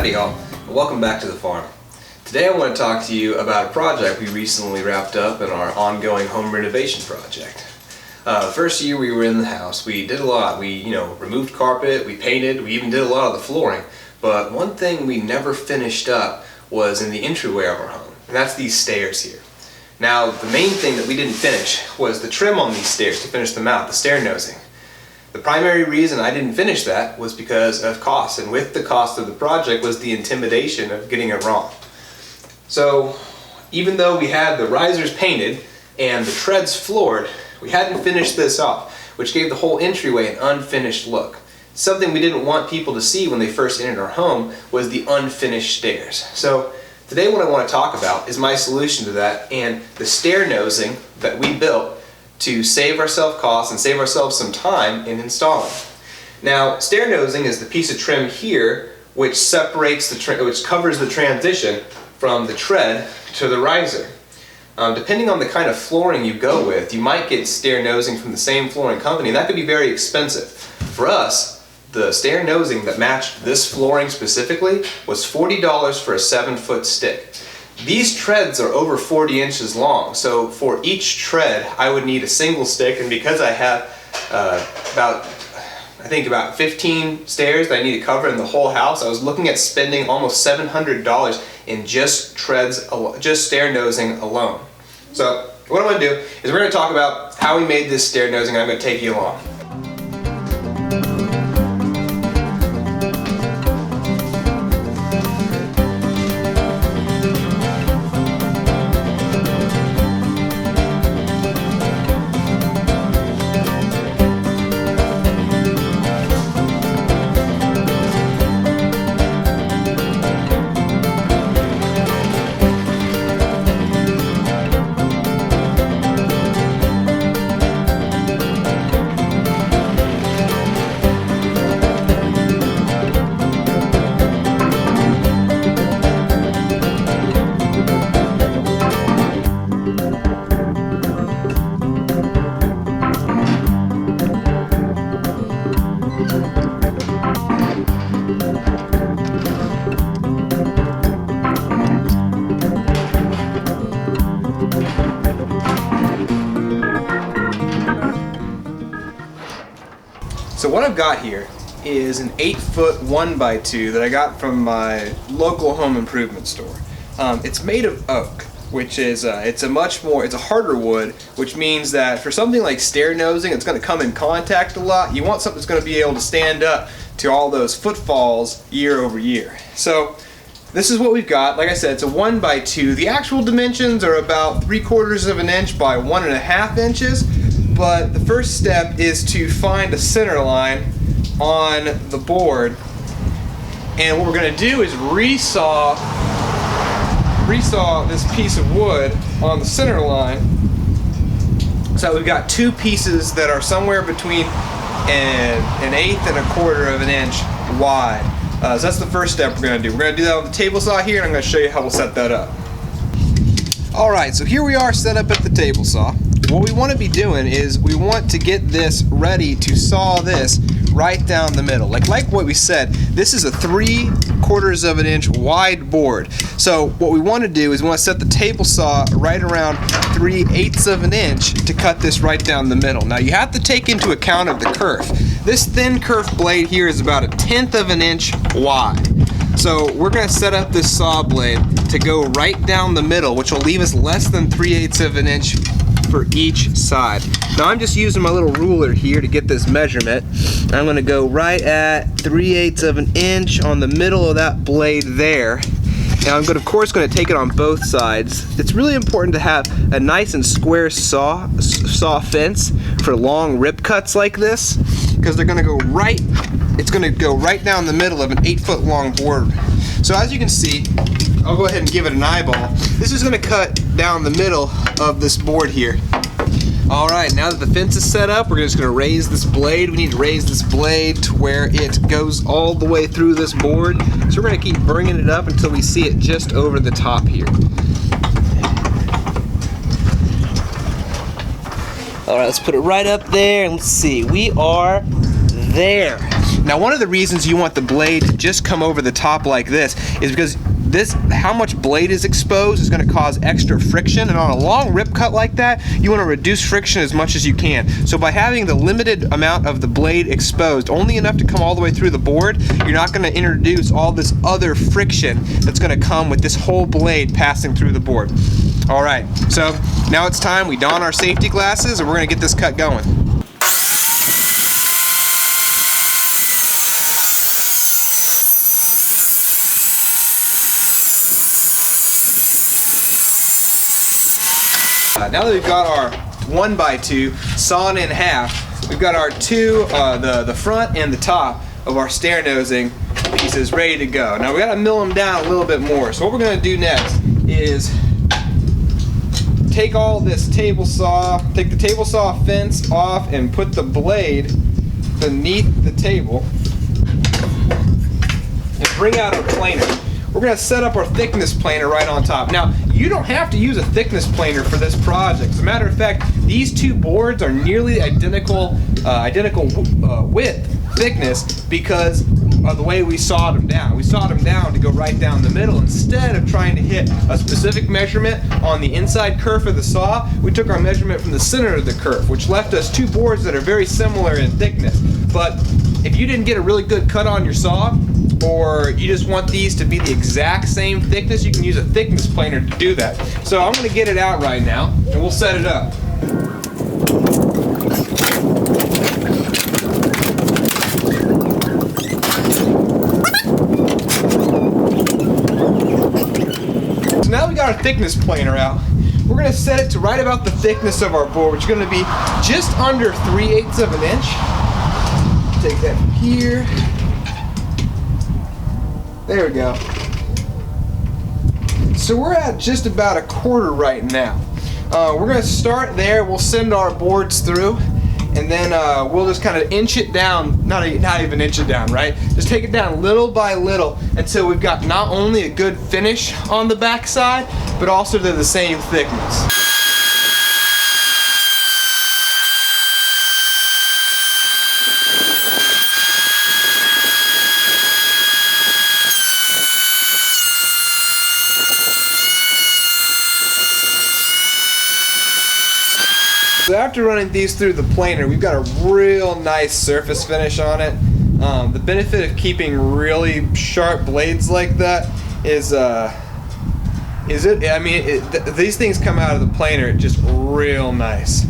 Howdy y'all, and welcome back to the farm. Today I want to talk to you about a project we recently wrapped up in our ongoing home renovation project. First year we were in the house, we did a lot. We removed carpet, we painted, we even did a lot of the flooring. But one thing we never finished up was in the entryway of our home, and that's these stairs here. Now the main thing that we didn't finish was the trim on these stairs to finish them out, the stair nosing. The primary reason I didn't finish that was because of cost, and with the cost of the project was the intimidation of getting it wrong. So even though we had the risers painted and the treads floored, we hadn't finished this off, which gave the whole entryway an unfinished look. Something we didn't want people to see when they first entered our home was the unfinished stairs. So today what I want to talk about is my solution to that and the stair nosing that we built to save ourselves costs and save ourselves some time in installing. Now, stair nosing is the piece of trim here which separates which covers the transition from the tread to the riser. Depending on the kind of flooring you go with, you might get stair nosing from the same flooring company, and that could be very expensive. For us, the stair nosing that matched this flooring specifically was $40 for a 7-foot stick. These treads are over 40 inches long, so for each tread I would need a single stick, and because I have about 15 stairs that I need to cover in the whole house, I was looking at spending almost $700 in just stair nosing alone. So what I'm going to do is we're going to talk about how we made this stair nosing, and I'm going to take you along. So what I've got here is an 8-foot 1x2 that I got from my local home improvement store. It's made of oak, which is it's a harder wood, which means that for something like stair nosing, it's going to come in contact a lot. You want something that's going to be able to stand up to all those footfalls year over year. So this is what we've got. Like I said, it's a 1x2. The actual dimensions are about 3/4 of an inch by 1.5 inches. But the first step is to find a center line on the board, and what we're going to do is resaw this piece of wood on the center line, so we've got two pieces that are somewhere between an 1/8 and 1/4 of an inch wide. So that's the first step we're going to do. We're going to do that on the table saw here, and I'm going to show you how we'll set that up. Alright, so here we are set up at the table saw. What we want to be doing is we want to get this ready to saw this right down the middle. Like what we said, this is a 3/4 of an inch wide board. So what we want to do is we want to set the table saw right around 3/8 of an inch to cut this right down the middle. Now you have to take into account of the kerf. This thin kerf blade here is about 1/10 of an inch wide. So we're going to set up this saw blade to go right down the middle, which will leave us less than 3/8 of an inch for each side. Now I'm just using my little ruler here to get this measurement. I'm going to go right at 3/8 of an inch on the middle of that blade there. Now I'm of course going to take it on both sides. It's really important to have a nice and square saw fence for long rip cuts like this, because they're going to go right. It's going to go right down the middle of an 8-foot long board. So as you can see, I'll go ahead and give it an eyeball. This is going to cut down the middle of this board here. Alright, now that the fence is set up, we're just going to raise this blade. We need to raise this blade to where it goes all the way through this board. So we're going to keep bringing it up until we see it just over the top here. Alright, let's put it right up there and let's see. We are there. Now one of the reasons you want the blade to just come over the top like this is because how much blade is exposed is going to cause extra friction, and on a long rip cut like that, you want to reduce friction as much as you can. So by having the limited amount of the blade exposed, only enough to come all the way through the board, you're not going to introduce all this other friction that's going to come with this whole blade passing through the board. Alright, so now it's time we don our safety glasses and we're going to get this cut going. Now that we've got our 1x2 sawn in half, we've got our the front and the top of our stair nosing pieces ready to go. Now we got to mill them down a little bit more. So what we're going to do next is take the table saw fence off and put the blade beneath the table and bring out our planer. We're going to set up our thickness planer right on top. Now, you don't have to use a thickness planer for this project. As a matter of fact, these two boards are nearly identical width, thickness, because of the way we sawed them down. We sawed them down to go right down the middle. Instead of trying to hit a specific measurement on the inside kerf of the saw, we took our measurement from the center of the kerf, which left us two boards that are very similar in thickness. But if you didn't get a really good cut on your saw, or you just want these to be the exact same thickness, you can use a thickness planer to do that. So I'm going to get it out right now, and we'll set it up. So now we got our thickness planer out. We're going to set it to right about the thickness of our board, which is going to be just under 3/8 of an inch. Take that from here. There we go. So we're at just about 1/4 right now. We're going to start there. We'll send our boards through, and then we'll just kind of inch it down. Not even inch it down, right? Just take it down little by little until we've got not only a good finish on the back side, but also they're the same thickness. So after running these through the planer, we've got a real nice surface finish on it. The benefit of keeping really sharp blades like that is these things come out of the planer just real nice.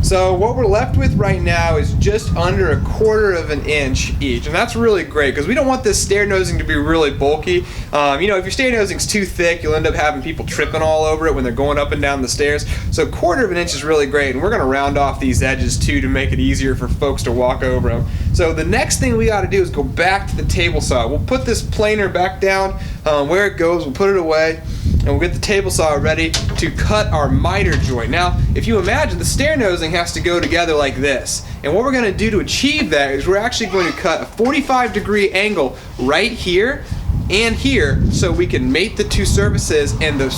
So what we're left with right now is just under 1/4 of an inch each, and that's really great because we don't want this stair nosing to be really bulky. If your stair nosing's too thick, you'll end up having people tripping all over it when they're going up and down the stairs. So 1/4 of an inch is really great, and we're going to round off these edges too to make it easier for folks to walk over them. So the next thing we got to do is go back to the table saw. We'll put this planer back down where it goes. We'll put it away, and we'll get the table saw ready to cut our miter joint. Now, if you imagine, the stair nosing has to go together like this. And what we're going to do to achieve that is we're actually going to cut a 45-degree angle right here and here so we can mate the two surfaces, and the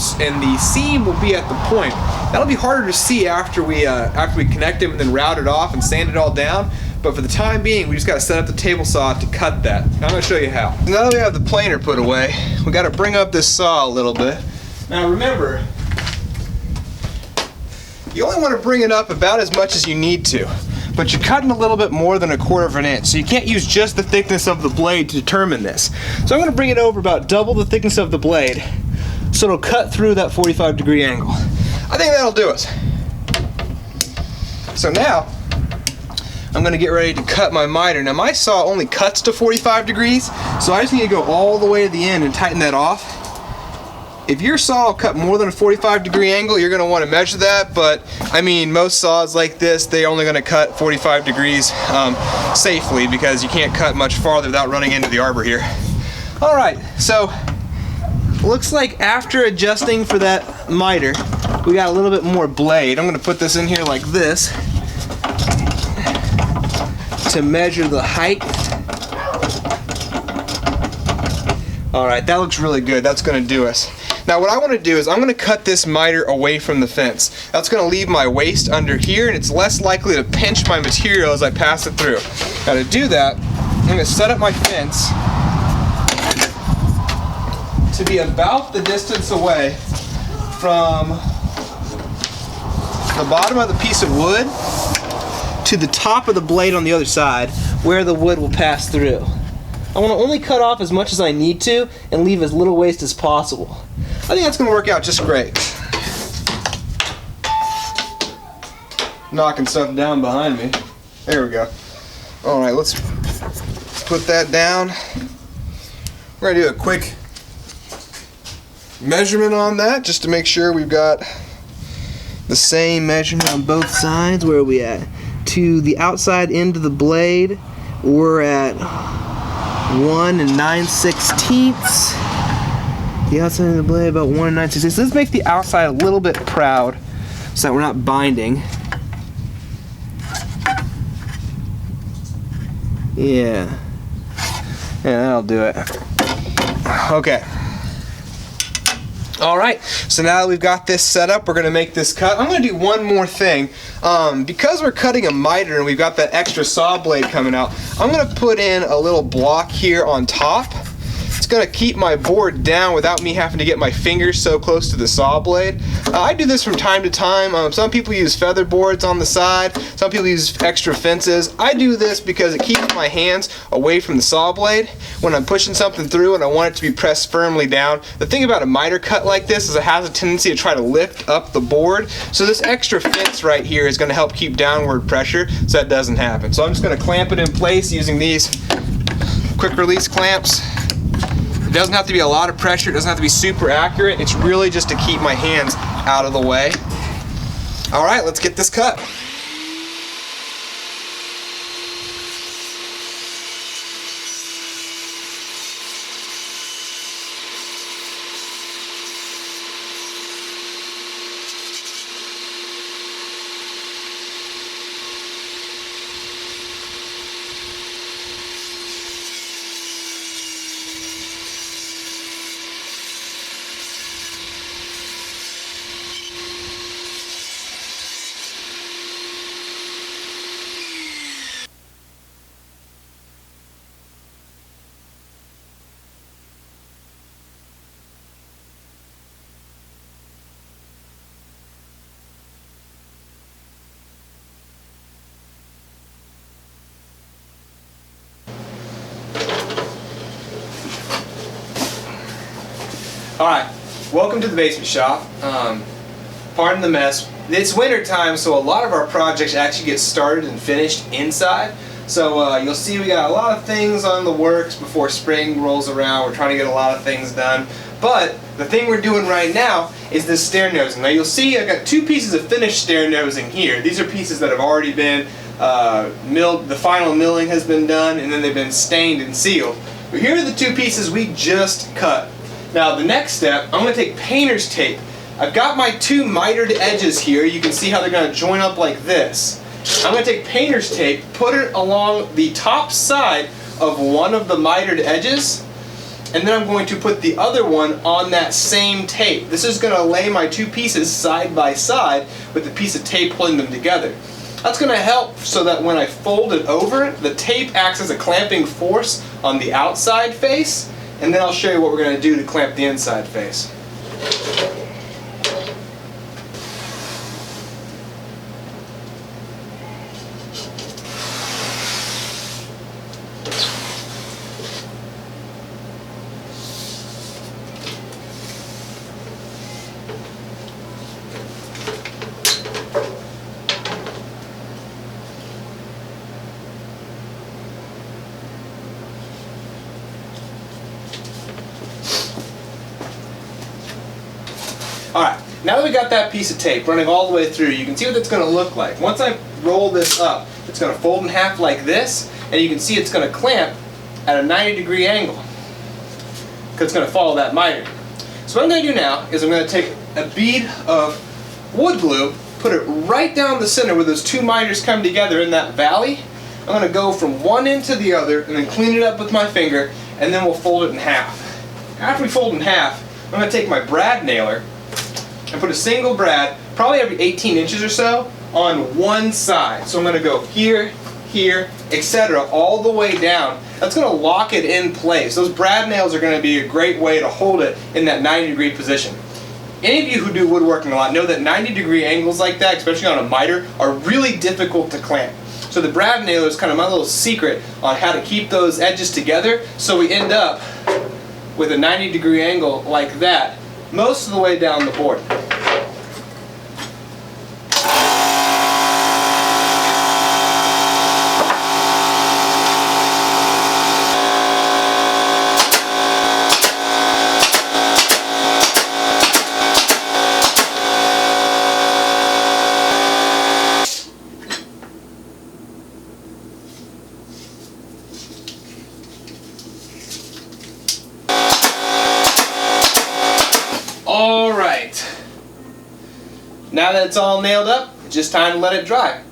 seam will be at the point. That'll be harder to see after we connect them and then route it off and sand it all down. But for the time being, we just got to set up the table saw to cut that. Now I'm going to show you how. Now that we have the planer put away, we got to bring up this saw a little bit. Now remember, you only want to bring it up about as much as you need to, but you're cutting a little bit more than 1/4 of an inch, so you can't use just the thickness of the blade to determine this. So I'm going to bring it over about double the thickness of the blade, so it'll cut through that 45-degree angle. I think that'll do it. So now, I'm going to get ready to cut my miter. Now my saw only cuts to 45 degrees, so I just need to go all the way to the end and tighten that off. If your saw will cut more than a 45-degree angle, you're going to want to measure that, but I mean, most saws like this, they're only going to cut 45 degrees safely, because you can't cut much farther without running into the arbor here. Alright, so looks like after adjusting for that miter, we got a little bit more blade. I'm going to put this in here like this to measure the height. Alright, that looks really good. That's going to do us. Now what I want to do is I'm going to cut this miter away from the fence. That's going to leave my waste under here, and it's less likely to pinch my material as I pass it through. Now to do that, I'm going to set up my fence to be about the distance away from the bottom of the piece of wood to the top of the blade on the other side where the wood will pass through. I want to only cut off as much as I need to and leave as little waste as possible. I think that's going to work out just great. Knocking stuff down behind me. There we go. Alright, let's put that down. We're going to do a quick measurement on that just to make sure we've got the same measurement on both sides. Where are we at? To the outside end of the blade, we're at 1 9/16. The outside of the blade about 1 9/16. Let's make the outside a little bit proud so that we're not binding. Yeah, that'll do it. Okay. Alright, so now that we've got this set up, we're going to make this cut. I'm going to do one more thing. Because we're cutting a miter and we've got that extra saw blade coming out, I'm going to put in a little block here on top. It's going to keep my board down without me having to get my fingers so close to the saw blade. I do this from time to time. Some people use feather boards on the side. Some people use extra fences. I do this because it keeps my hands away from the saw blade when I'm pushing something through and I want it to be pressed firmly down. The thing about a miter cut like this is it has a tendency to try to lift up the board. So this extra fence right here is going to help keep downward pressure so that doesn't happen. So I'm just going to clamp it in place using these quick release clamps. It doesn't have to be a lot of pressure, it doesn't have to be super accurate, it's really just to keep my hands out of the way. Alright, let's get this cut. Alright, welcome to the basement shop. Pardon the mess. It's winter time, so a lot of our projects actually get started and finished inside. So you'll see we got a lot of things on the works before spring rolls around. We're trying to get a lot of things done. But the thing we're doing right now is this stair nosing. Now you'll see I got two pieces of finished stair nosing here. These are pieces that have already been milled. The final milling has been done, and then they've been stained and sealed. But here are the two pieces we just cut. Now the next step, I'm going to take painter's tape. I've got my two mitered edges here. You can see how they're going to join up like this. I'm going to take painter's tape, put it along the top side of one of the mitered edges, and then I'm going to put the other one on that same tape. This is going to lay my two pieces side by side with the piece of tape holding them together. That's going to help so that when I fold it over, the tape acts as a clamping force on the outside face, and then I'll show you what we're going to do to clamp the inside face. Alright, now that we got that piece of tape running all the way through, you can see what it's going to look like. Once I roll this up, it's going to fold in half like this, and you can see it's going to clamp at a 90-degree angle, because it's going to follow that miter. So what I'm going to do now is I'm going to take a bead of wood glue, put it right down the center where those two miters come together in that valley. I'm going to go from one end to the other and then clean it up with my finger, and then we'll fold it in half. After we fold in half, I'm going to take my brad nailer and put a single brad, probably every 18 inches or so, on one side. So I'm going to go here, here, etc., all the way down. That's going to lock it in place. Those brad nails are going to be a great way to hold it in that 90-degree position. Any of you who do woodworking a lot know that 90-degree angles like that, especially on a miter, are really difficult to clamp. So the brad nailer is kind of my little secret on how to keep those edges together, so we end up with a 90-degree angle like that most of the way down the board. Alright, now that it's all nailed up, it's just time to let it dry.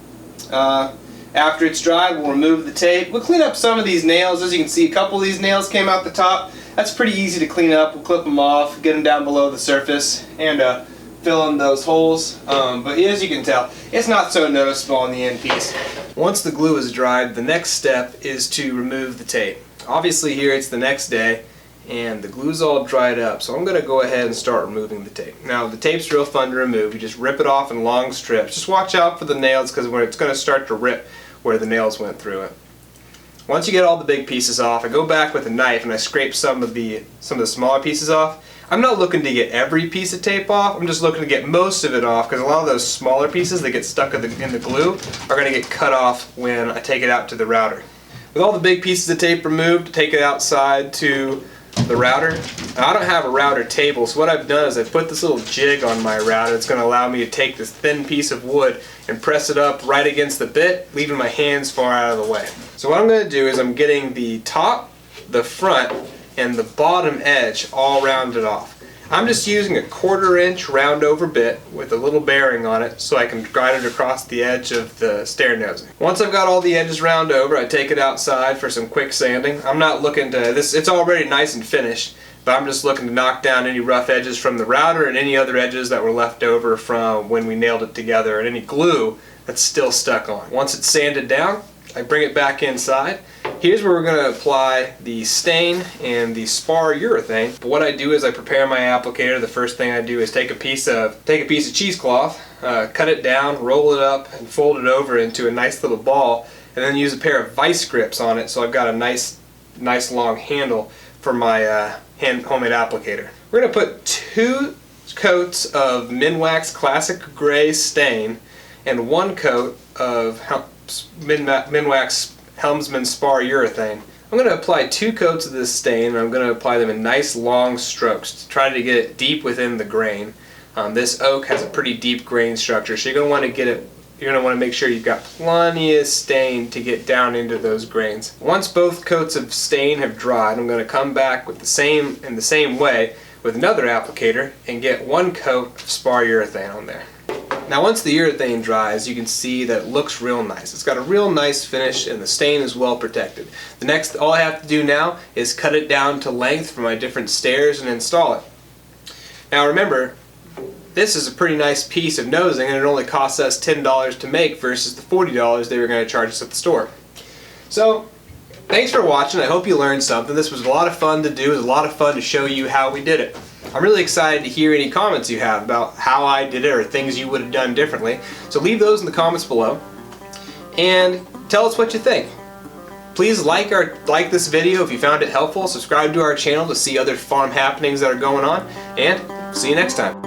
After it's dry, we'll remove the tape. We'll clean up some of these nails. As you can see, a couple of these nails came out the top. That's pretty easy to clean up. We'll clip them off, get them down below the surface, and fill in those holes. But as you can tell, it's not so noticeable on the end piece. Once the glue is dried, the next step is to remove the tape. Obviously here it's the next day, and the glue's all dried up, so I'm going to go ahead and start removing the tape. Now the tape's real fun to remove. You just rip it off in long strips. Just watch out for the nails, because it's going to start to rip where the nails went through it. Once you get all the big pieces off, I go back with a knife and I scrape some of the smaller pieces off. I'm not looking to get every piece of tape off, I'm just looking to get most of it off, because a lot of those smaller pieces that get stuck in the glue are going to get cut off when I take it out to the router. With all the big pieces of tape removed, take it outside to the router. Now, I don't have a router table, so what I've done is I've put this little jig on my router. It's going to allow me to take this thin piece of wood and press it up right against the bit, leaving my hands far out of the way. So what I'm going to do is I'm getting the top, the front, and the bottom edge all rounded off. I'm just using a 1/4 inch round over bit with a little bearing on it so I can guide it across the edge of the stair nosing. Once I've got all the edges round over, I take it outside for some quick sanding. I'm not looking to this, it's already nice and finished, but I'm just looking to knock down any rough edges from the router and any other edges that were left over from when we nailed it together, and any glue that's still stuck on. Once it's sanded down, I bring it back inside. Here's where we're going to apply the stain and the spar urethane. But what I do is I prepare my applicator. The first thing I do is take a piece of cheesecloth, cut it down, roll it up, and fold it over into a nice little ball, and then use a pair of vice grips on it so I've got a nice long handle for my homemade applicator. We're going to put 2 coats of Minwax Classic Gray stain and 1 coat of Minwax Helmsman Spar urethane. I'm going to apply 2 coats of this stain, and I'm going to apply them in nice long strokes to try to get it deep within the grain. This oak has a pretty deep grain structure, so you're going to want to get it. You're going to want to make sure you've got plenty of stain to get down into those grains. Once both coats of stain have dried, I'm going to come back with the same way with another applicator and get 1 coat of spar urethane on there. Now once the urethane dries, you can see that it looks real nice. It's got a real nice finish and the stain is well protected. All I have to do now is cut it down to length for my different stairs and install it. Now remember, this is a pretty nice piece of nosing, and it only costs us $10 to make versus the $40 they were going to charge us at the store. So thanks for watching. I hope you learned something. This was a lot of fun to do. It was a lot of fun to show you how we did it. I'm really excited to hear any comments you have about how I did it or things you would have done differently. So leave those in the comments below and tell us what you think. Please like this video if you found it helpful. Subscribe to our channel to see other farm happenings that are going on, and see you next time.